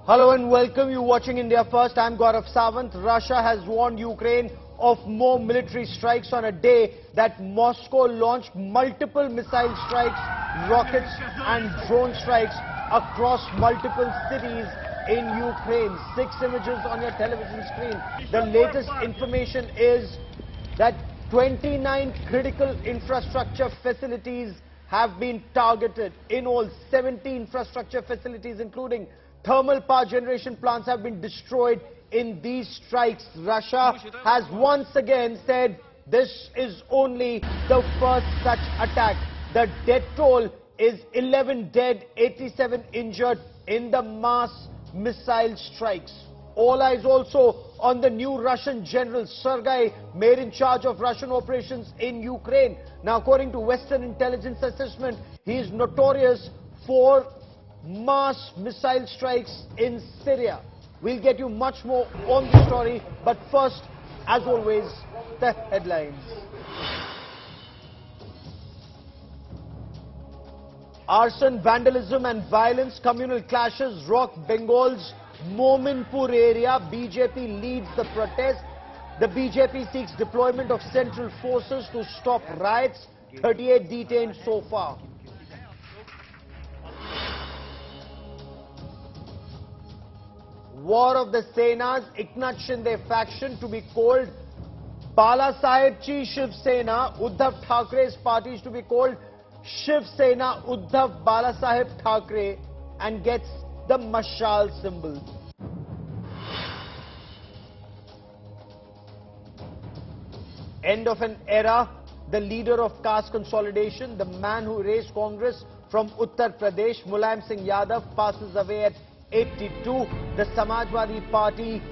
Hello and welcome. You watching India First. I'm Gaurav Sawant. Russia has warned Ukraine of more military strikes on a day that Moscow launched multiple missile strikes, rockets and drone strikes across multiple cities in Ukraine. 6 images on your television screen. The latest information is that 29 critical infrastructure facilities have been targeted. In all, 70 infrastructure facilities, including thermal power generation plants, have been destroyed in these strikes. Russia has once again said this is only the first such attack. The death toll is 11 dead, 87 injured in the mass missile strikes. All eyes also on the new Russian general, Sergei, made in charge of Russian operations in Ukraine. Now, according to Western intelligence assessment, he is notorious for mass missile strikes in Syria. We'll get you much more on the story, but first, as always, the headlines. Arson, vandalism and violence, communal clashes rock Bengal's Mominpur area. BJP leads the protest. The BJP seeks deployment of central forces to stop riots. 38 detained so far. War of the Senas, Eknath Shinde faction to be called Bala Saheb Chi Shiv Sena. Uddhav Thackeray's party is to be called Shiv Sena Uddhav Bala Saheb Thackeray and gets the Mashal symbol. End of an era. The leader of caste consolidation, the man who raised Congress from Uttar Pradesh, Mulayam Singh Yadav, passes away at 82. The Samajwadi Party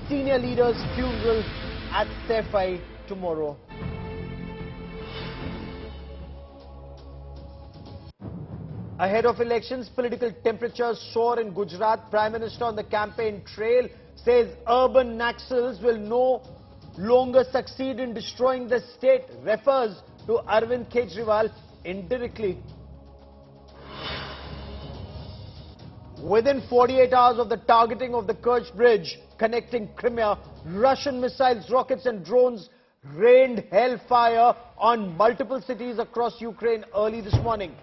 senior leader's funeral at Sefai tomorrow. Ahead of elections, political temperatures soar in Gujarat. Prime Minister on the campaign trail says urban Naxals will no longer succeed in destroying the state. Refers to Arvind Kejriwal indirectly. Within 48 hours of the targeting of the Kerch Bridge connecting Crimea, Russian missiles, rockets and drones rained hellfire on multiple cities across Ukraine early this morning.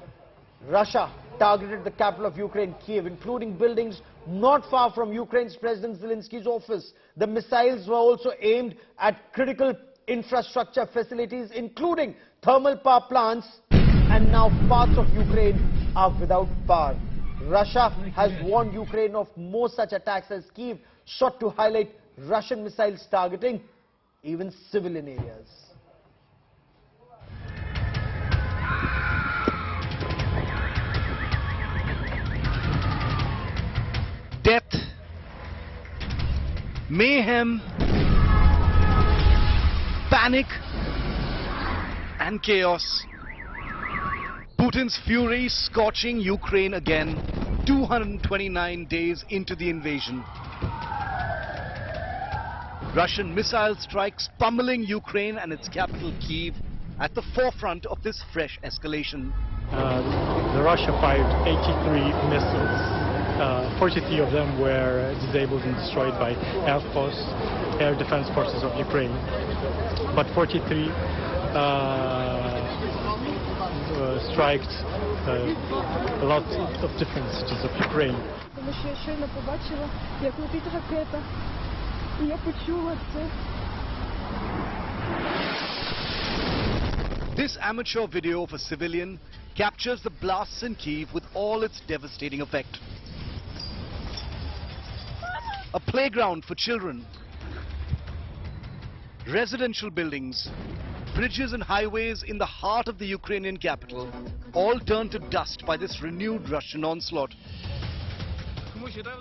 Russia targeted the capital of Ukraine, Kyiv, including buildings not far from Ukraine's President Zelensky's office. The missiles were also aimed at critical infrastructure facilities, including thermal power plants, and now parts of Ukraine are without power. Russia has warned Ukraine of more such attacks as Kyiv sought to highlight Russian missiles targeting even civilian areas. Death, mayhem, panic and chaos. Putin's fury scorching Ukraine again, 229 days into the invasion. Russian missile strikes pummeling Ukraine and its capital Kyiv at the forefront of this fresh escalation. Russia fired 83 missiles. 43 of them were disabled and destroyed by air defense forces of Ukraine. But 43 striked a lot of different cities of Ukraine. Тому що я щойно побачила, як летить ракета, і я почула це. This amateur video of a civilian captures the blasts in Kyiv with all its devastating effect. A playground for children, residential buildings, bridges and highways in the heart of the Ukrainian capital, all turned to dust by this renewed Russian onslaught.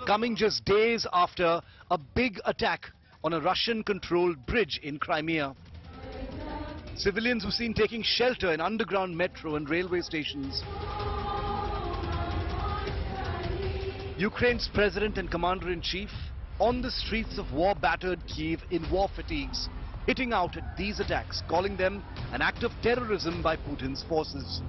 Coming just days after a big attack on a Russian-controlled bridge in Crimea. Civilians were seen taking shelter in underground metro and railway stations. Ukraine's president and commander-in-chief on the streets of war-battered Kyiv in war fatigues, hitting out at these attacks, calling them an act of terrorism by Putin's forces.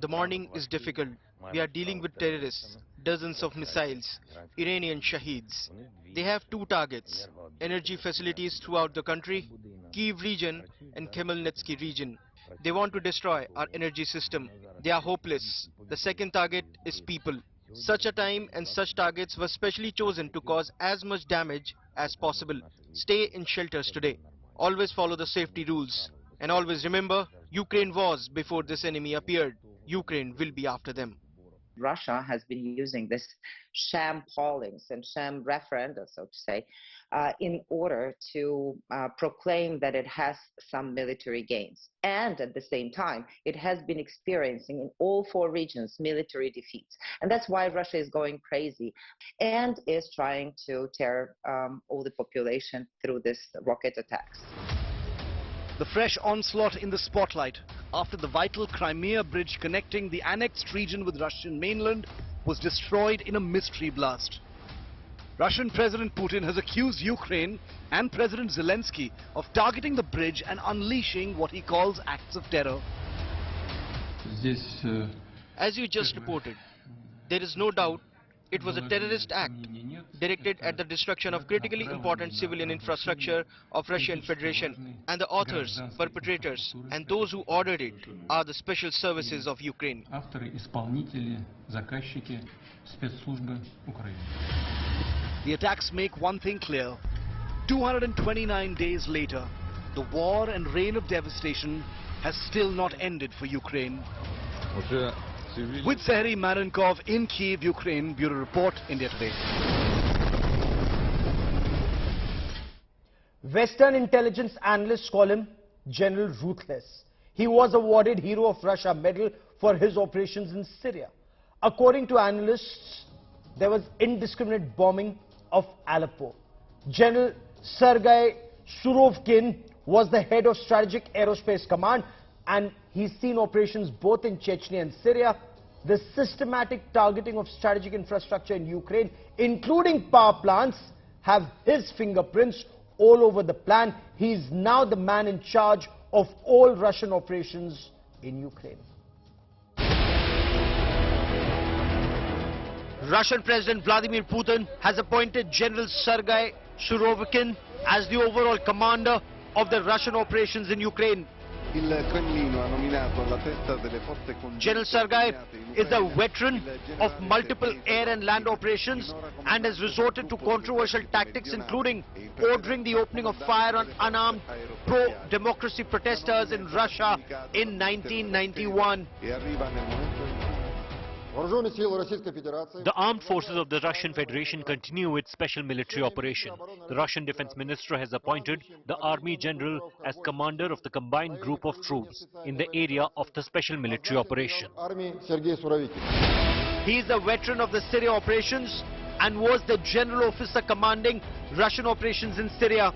The morning is difficult. We are dealing with terrorists, dozens of missiles, Iranian shaheeds. They have two targets, energy facilities throughout the country, Kyiv region and Khmelnytsky region. They want to destroy our energy system. They are hopeless. The second target is people. Such a time and such targets were specially chosen to cause as much damage as possible. Stay in shelters today. Always follow the safety rules. And always remember, Ukraine was before this enemy appeared. Ukraine will be after them. Russia has been using this sham pollings and sham referenda, so to say, in order to proclaim that it has some military gains. And at the same time, it has been experiencing in all four regions military defeats. And that's why Russia is going crazy and is trying to tear all the population through this rocket attacks. The fresh onslaught in the spotlight after the vital Crimea bridge connecting the annexed region with Russian mainland was destroyed in a mystery blast. Russian President Putin has accused Ukraine and President Zelensky of targeting the bridge and unleashing what he calls acts of terror. As you just reported, there is no doubt it was a terrorist act directed at the destruction of critically important civilian infrastructure of Russian Federation, and the authors, perpetrators and those who ordered it are the special services of Ukraine. The attacks make one thing clear. 229 days later, the war and reign of devastation has still not ended for Ukraine. With Sehri Marenkov in Kyiv, Ukraine, Bureau Report, India Today. Western intelligence analysts call him General Ruthless. He was awarded Hero of Russia medal for his operations in Syria. According to analysts, there was indiscriminate bombing of Aleppo. General Sergei Surovkin was the head of Strategic Aerospace Command, and he's seen operations both in Chechnya and Syria. The systematic targeting of strategic infrastructure in Ukraine, including power plants, have his fingerprints all over the plan. He's now the man in charge of all Russian operations in Ukraine. Russian President Vladimir Putin has appointed General Sergei Surovikin as the overall commander of the Russian operations in Ukraine. General Sergei is a veteran of multiple air and land operations and has resorted to controversial tactics, including ordering the opening of fire on unarmed pro-democracy protesters in Russia in 1991. The armed forces of the Russian Federation continue its special military operation. The Russian Defense Minister has appointed the Army General as commander of the combined group of troops in the area of the special military operation. He is a veteran of the Syria operations and was the general officer commanding Russian operations in Syria.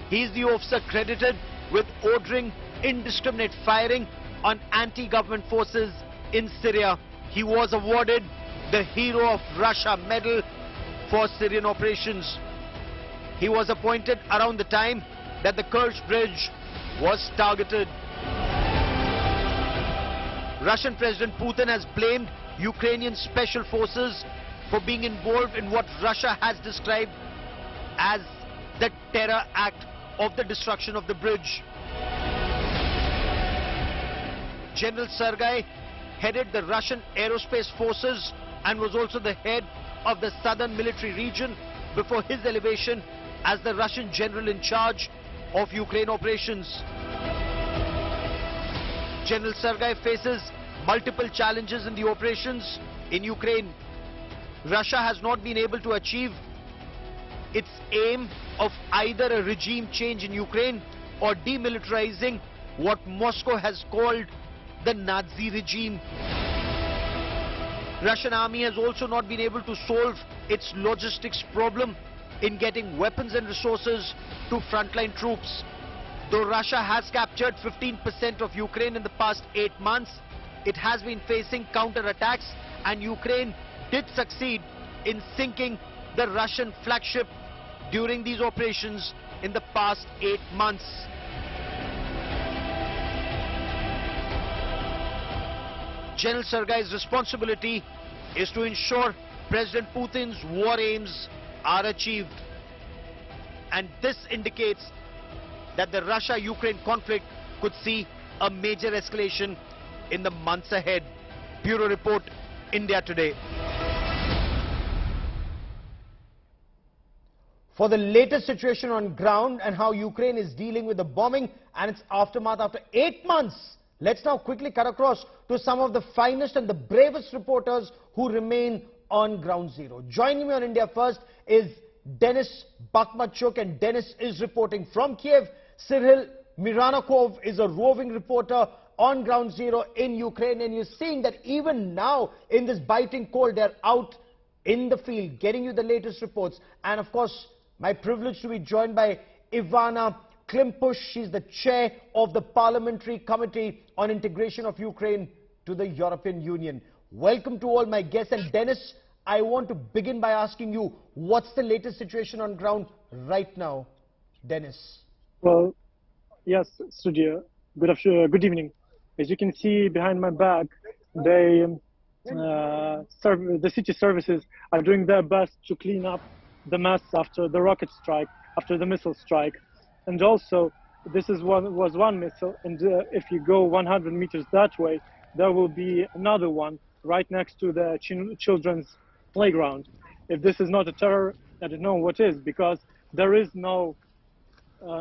He is the officer credited with ordering indiscriminate firing on anti-government forces in Syria. He was awarded the Hero of Russia medal for Syrian operations. He was appointed around the time that the Kerch bridge was targeted. Russian President Putin has blamed Ukrainian special forces for being involved in what Russia has described as the terror act of the destruction of the bridge. General Sergei headed the Russian aerospace forces and was also the head of the southern military region before his elevation as the Russian general in charge of Ukraine operations. General Sergei faces multiple challenges in the operations in Ukraine. Russia has not been able to achieve its aim of either a regime change in Ukraine or demilitarizing what Moscow has called the Nazi regime. Russian army has also not been able to solve its logistics problem in getting weapons and resources to frontline troops. Though Russia has captured 15% of Ukraine in the past 8 months, it has been facing counterattacks, and Ukraine did succeed in sinking the Russian flagship during these operations in the past 8 months. General Sergei's responsibility is to ensure President Putin's war aims are achieved. And this indicates that the Russia-Ukraine conflict could see a major escalation in the months ahead. Bureau Report, India Today. For the latest situation on ground and how Ukraine is dealing with the bombing and its aftermath after 8 months, let's now quickly cut across to some of the finest and the bravest reporters who remain on ground zero. Joining me on India First is Denis Bakhmatchuk, and Denis is reporting from Kyiv. Cyril Miranakov is a roving reporter on ground zero in Ukraine, and you're seeing that even now in this biting cold, they're out in the field getting you the latest reports. And of course, my privilege to be joined by Ivana Klimpush. She's the chair of the Parliamentary Committee on Integration of Ukraine to the European Union. Welcome to all my guests. And Denis, I want to begin by asking you, what's the latest situation on ground right now? Denis. Well, yes, studio. Good evening. As you can see behind my back, the city services are doing their best to clean up the mess after the rocket strike, after the missile strike. And also, this was one missile, and if you go 100 meters that way, there will be another one right next to the children's playground. If this is not a terror, I don't know what is, because there is no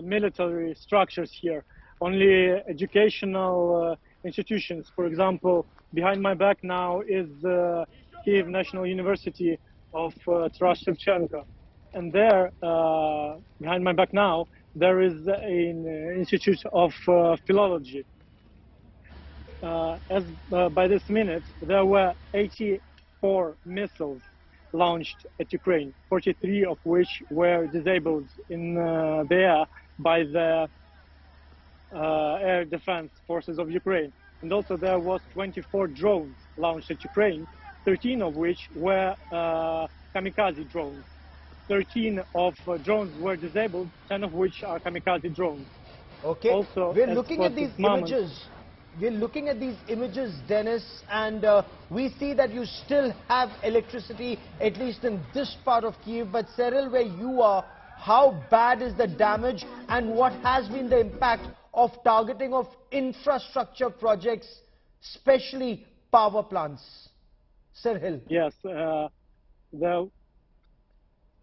military structures here, only educational institutions. For example, behind my back now is the Kyiv National University of Taras Shevchenko, and there, behind my back now, there is an institute of philology. By this minute, there were 84 missiles launched at Ukraine, 43 of which were disabled in the air by the air defense forces of Ukraine. And also there was 24 drones launched at Ukraine, 13 of which were kamikaze drones. 13 of drones were disabled, 10 of which are kamikaze drones. Okay, also, we're looking at these images. We're looking at these images, Denis, and we see that you still have electricity, at least in this part of Kyiv. But Cyril, where you are, how bad is the damage, and what has been the impact of targeting of infrastructure projects, especially power plants? Cyril. Yes,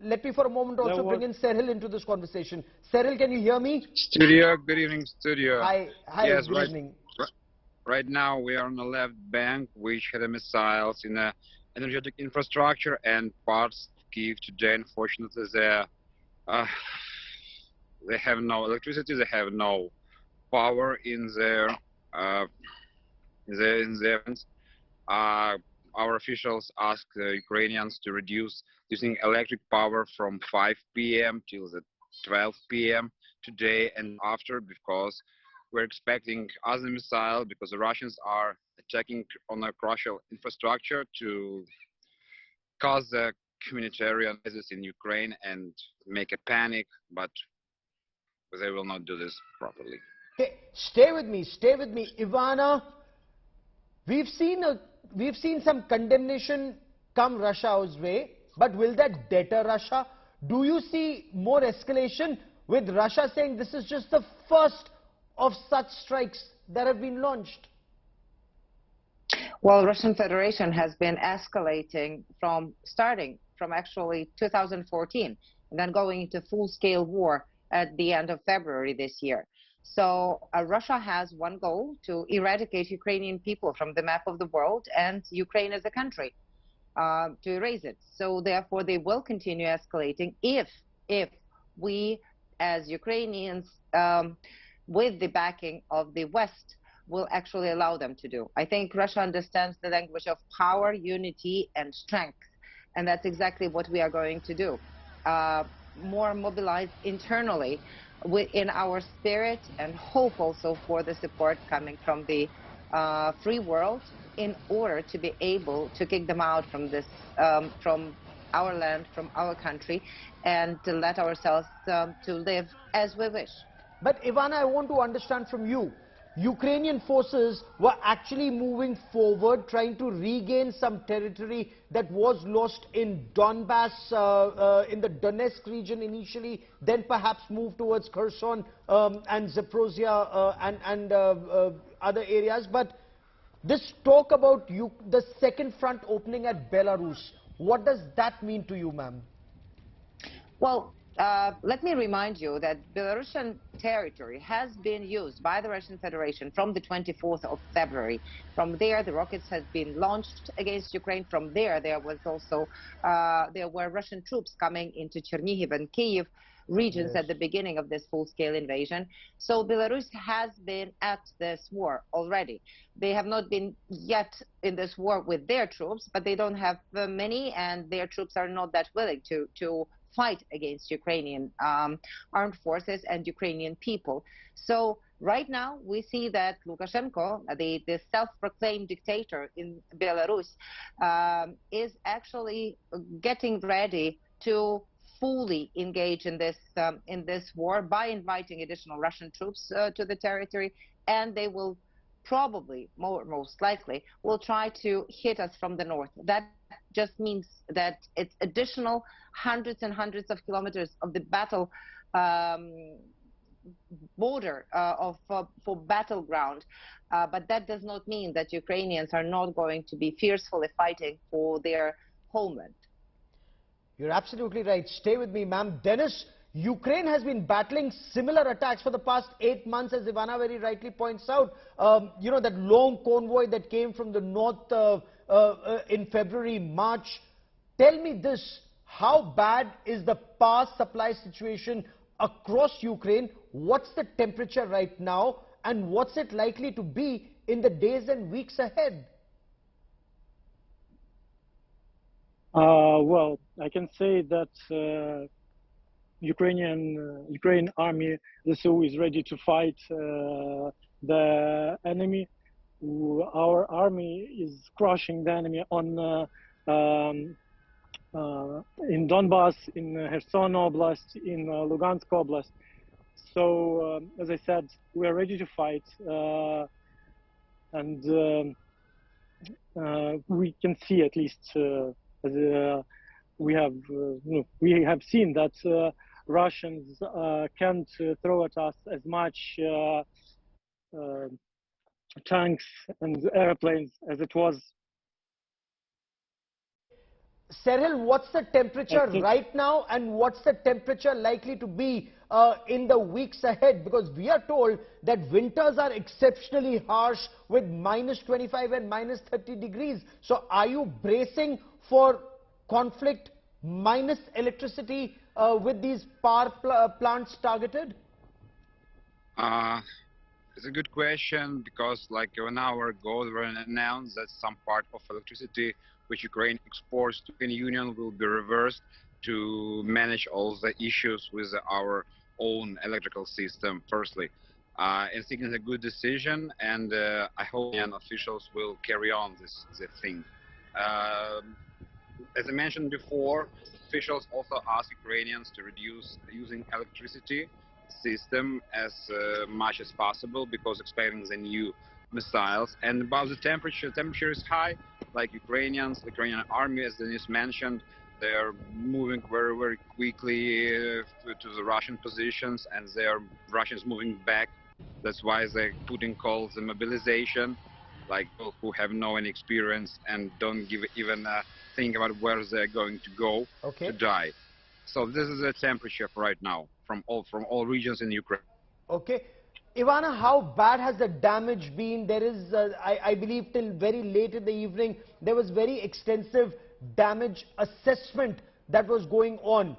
let me for a moment also bring in Cyril into this conversation. Cyril, can you hear me? Studio, good evening, studio. Hi, yes, good evening. Right now we are on the left bank, which had missiles in the energetic infrastructure and parts of Kyiv today. Unfortunately, they have no electricity, they have no power in their events. Our officials asked the Ukrainians to reduce using electric power from 5 p.m. till the 12 p.m. today and after, because we're expecting other missiles, because the Russians are attacking on a crucial infrastructure to cause the humanitarian crisis in Ukraine and make a panic, but they will not do this properly. Okay, stay with me, Ivana. We've seen some condemnation come Russia's way, but will that deter Russia? Do you see more escalation, with Russia saying this is just the first of such strikes that have been launched? Well, Russian Federation has been escalating starting from actually 2014 and then going into full-scale war at the end of February this year. So Russia has one goal: to eradicate Ukrainian people from the map of the world and Ukraine as a country, to erase it. So therefore they will continue escalating if we as Ukrainians, with the backing of the West, will actually allow them to do. I think Russia understands the language of power, unity and strength, and that's exactly what we are going to do. More mobilized internally in our spirit, and hope also for the support coming from the free world, in order to be able to kick them out from this, from our land, from our country, and to let ourselves to live as we wish. But Ivana, I want to understand from you, Ukrainian forces were actually moving forward, trying to regain some territory that was lost in Donbass, in the Donetsk region initially, then perhaps move towards Kherson and Zaporozhye and other areas. But this talk about the second front opening at Belarus, what does that mean to you, ma'am? Well, let me remind you that Belarusian territory has been used by the Russian Federation from the 24th of February. From there, the rockets have been launched against Ukraine. From there, there were Russian troops coming into Chernihiv and Kyiv regions at the beginning of this full-scale invasion. So Belarus has been at this war already. They have not been yet in this war with their troops, but they don't have many, and their troops are not that willing to fight against Ukrainian armed forces and Ukrainian people. So right now we see that Lukashenko, the self-proclaimed dictator in Belarus, is actually getting ready to fully engage in this war by inviting additional Russian troops to the territory, and they will probably, most likely, will try to hit us from the north. That just means that it's additional hundreds and hundreds of kilometers of the battle border for battleground. But that does not mean that Ukrainians are not going to be fiercely fighting for their homeland. You're absolutely right. Stay with me, ma'am. Dennis, Ukraine has been battling similar attacks for the past 8 months, as Ivana very rightly points out. You know, that long convoy that came from the north in February, March. Tell me this, how bad is the power supply situation across Ukraine? What's the temperature right now? And what's it likely to be in the days and weeks ahead? Well, I can say that Ukraine army, the ZSU, is ready to fight the enemy. Our army is crushing the enemy on in Donbass, in Kherson Oblast, in Lugansk Oblast. So, as I said, we are ready to fight, and we can see, at least we have seen that Russians can't throw at us as much tanks and airplanes as it was. Cyril, what's the temperature right now, and what's the temperature likely to be in the weeks ahead? Because we are told that winters are exceptionally harsh with -25 and -30 degrees. So are you bracing for conflict minus electricity with these power plants targeted? It's a good question, because like 1 hour ago they were announced that some part of electricity which Ukraine exports to the Union will be reversed to manage all the issues with our own electrical system, firstly. I think it's a good decision, and I hope officials will carry on this thing. As I mentioned before, officials also ask Ukrainians to reduce using electricity system as much as possible, because expecting the new missiles. And about the temperature is high. Like the Ukrainian army, as Denis mentioned, they are moving very, very quickly to the Russian positions, and Russians moving back. That's why Putin calls the mobilization, like people who have no any experience and don't give even a think about where they're going to go to die. So this is the temperature for right now from all regions in Ukraine. Okay. Ivana, how bad has the damage been? There is, I believe, till very late in the evening, there was very extensive damage assessment that was going on.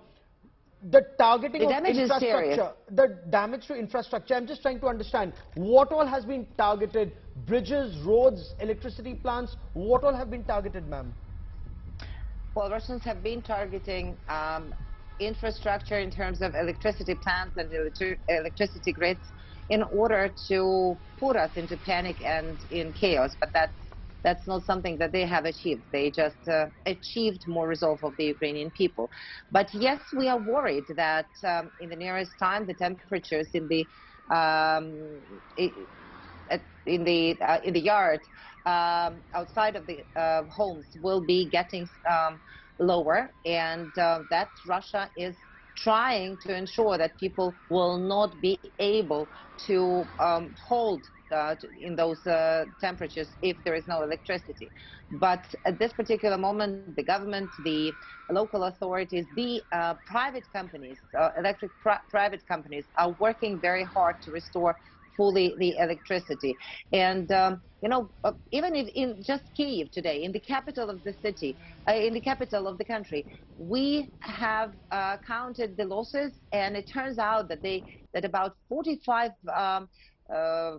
The targeting of infrastructure, the damage to infrastructure, I'm just trying to understand, what all has been targeted? Bridges, roads, electricity plants, what all have been targeted, ma'am? Well, Russians have been targeting infrastructure in terms of electricity plants and electricity grids in order to put us into panic and in chaos, but that's not something that they have achieved. They just achieved more resolve of the Ukrainian people. But yes, we are worried that in the nearest time the temperatures in the in the yard outside of the homes will be getting lower, and that Russia is trying to ensure that people will not be able to hold in those temperatures if there is no electricity. But at this particular moment, the government, the local authorities, the private companies, private companies are working very hard to restore fully the electricity. And even in just Kyiv today, in the capital of the city, in the capital of the country, we have counted the losses, and it turns out that about 45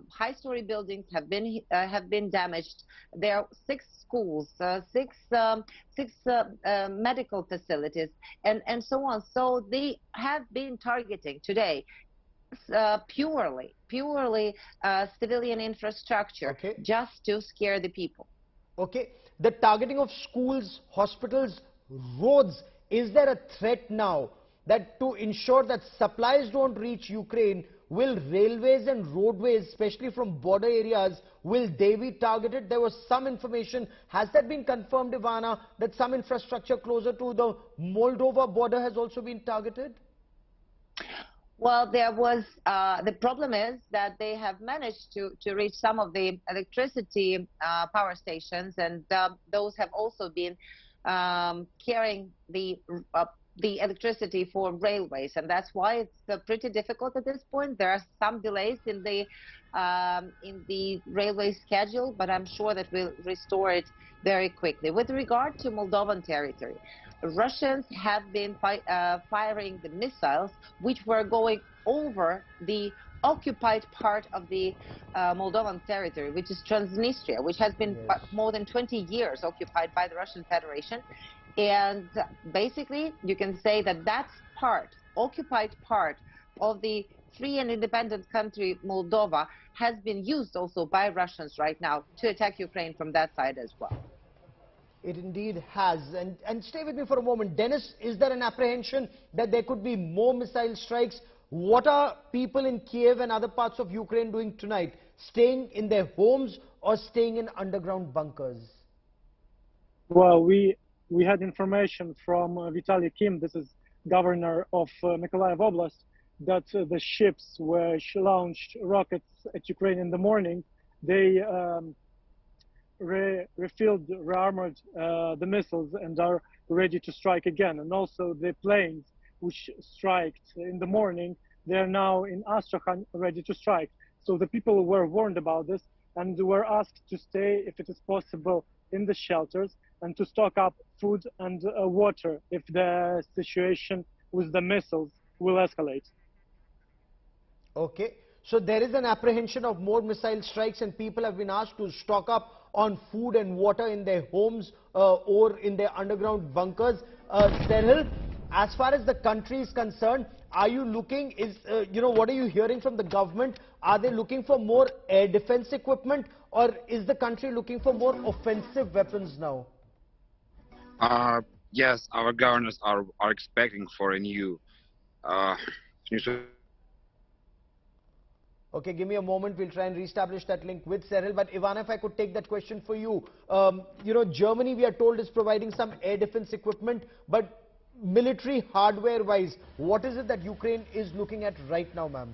high-story buildings have been damaged. There are 6 schools, six medical facilities, and so on. So they have been targeting today purely civilian infrastructure, Okay. just to scare the people. Okay, the targeting of schools, hospitals, roads, is there a threat now that to ensure that supplies don't reach Ukraine, will railways and roadways, especially from border areas, will they be targeted? There was some information, has that been confirmed, Ivana, that some infrastructure closer to the Moldova border has also been targeted? Well, there was, the problem is that they have managed to reach some of the electricity power stations, and those have also been carrying the electricity for railways, and that's why it's pretty difficult at this point. There are some delays in the railway schedule, but I'm sure that we'll restore it very quickly. With regard to Moldovan territory, Russians have been firing the missiles which were going over the occupied part of the Moldovan territory, which is Transnistria, which has been more than 20 years occupied by the Russian Federation. And basically, you can say that that occupied part of the free and independent country Moldova has been used also by Russians right now to attack Ukraine from that side as well. It indeed has. And stay with me for a moment. Dennis, is there an apprehension that there could be more missile strikes? What are people in Kyiv and other parts of Ukraine doing tonight? Staying in their homes or staying in underground bunkers? Well, we had information from Vitaly Kim, this is governor of Mykolaiv Oblast, that the ships which launched rockets at Ukraine in the morning, they refilled, rearmored the missiles and are ready to strike again. And also the planes which striked in the morning, they are now in Astrakhan ready to strike. So the people were warned about this and were asked to stay, if it is possible, in the shelters and to stock up food and water if the situation with the missiles will escalate. Okay, so there is an apprehension of more missile strikes and people have been asked to stock up on food and water in their homes or in their underground bunkers. Cyril, as far as the country is concerned, are you looking, what are you hearing from the government? Are they looking for more air defense equipment, or is the country looking for more offensive weapons now? Yes, our governors are expecting for a new Okay, give me a moment. We'll try and reestablish that link with Cyril. But Ivana, if I could take that question for you. Germany, we are told, is providing some air defense equipment, but military hardware-wise, what is it that Ukraine is looking at right now, ma'am?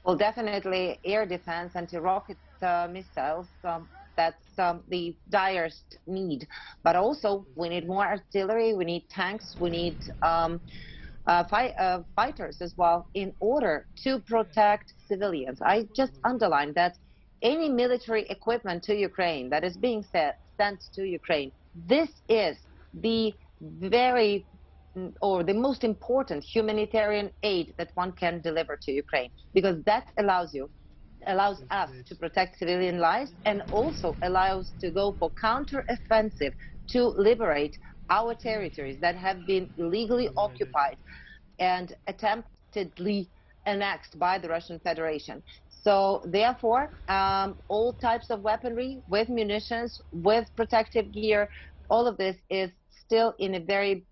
Well, definitely air defense, anti-rocket missiles. That's the direst need. But also, we need more artillery, we need tanks, we need fighters as well in order to protect civilians. I just underline that any military equipment to Ukraine that is being sent to Ukraine, this is the the most important humanitarian aid that one can deliver to Ukraine, because that allows us to protect civilian lives and also allows to go for counter-offensive to liberate our territories that have been illegally occupied and attemptedly annexed by the Russian Federation. So therefore, all types of weaponry with munitions, with protective gear, all of this is still in a very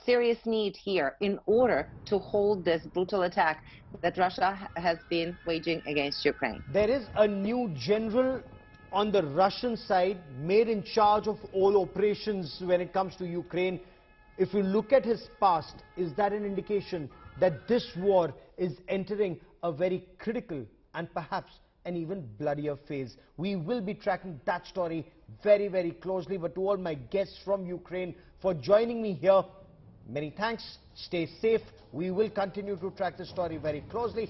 serious need here in order to hold this brutal attack that Russia has been waging against Ukraine. There is a new general on the Russian side made in charge of all operations when it comes to Ukraine. If you look at his past, is that an indication that this war is entering a very critical and perhaps an even bloodier phase? We will be tracking that story very, very closely. But to all my guests from Ukraine for joining me here, many thanks. Stay safe. We will continue to track the story very closely.